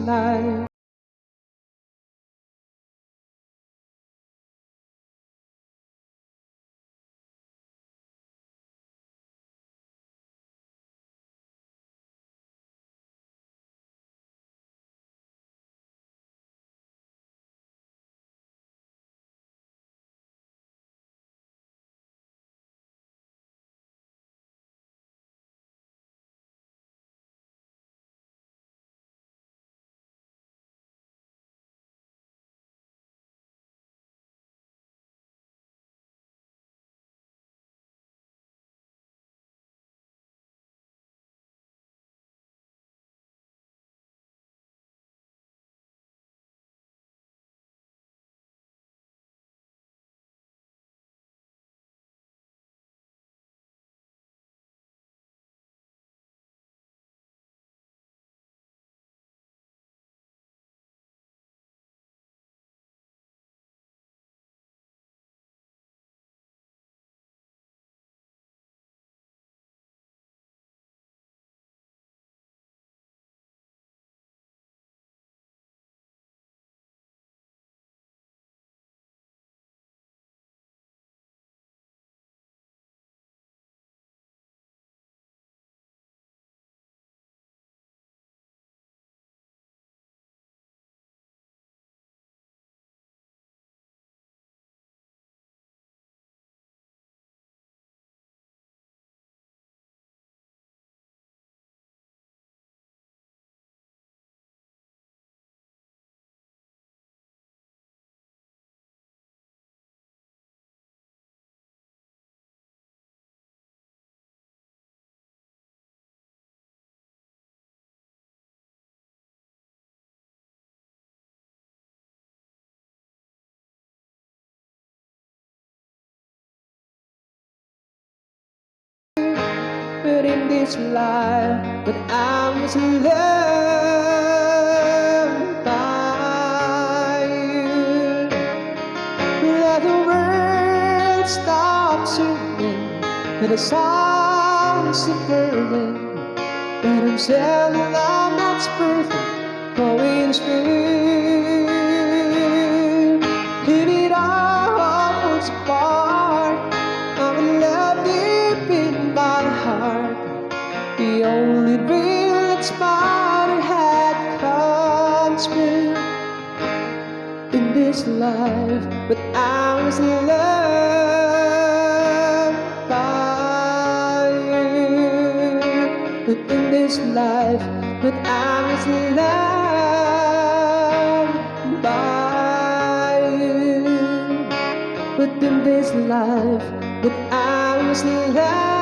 life. But in this life, but I was loved by you. Let the world stop singing and the songs are burning, but I'm telling I'm not perfect, going through. If it all falls apart, I'm in love deep in my heart. The only dream that's mine had comes true in this life, but I was loved by you. But in this life, but I was loved by you. But in this life, but I was loved.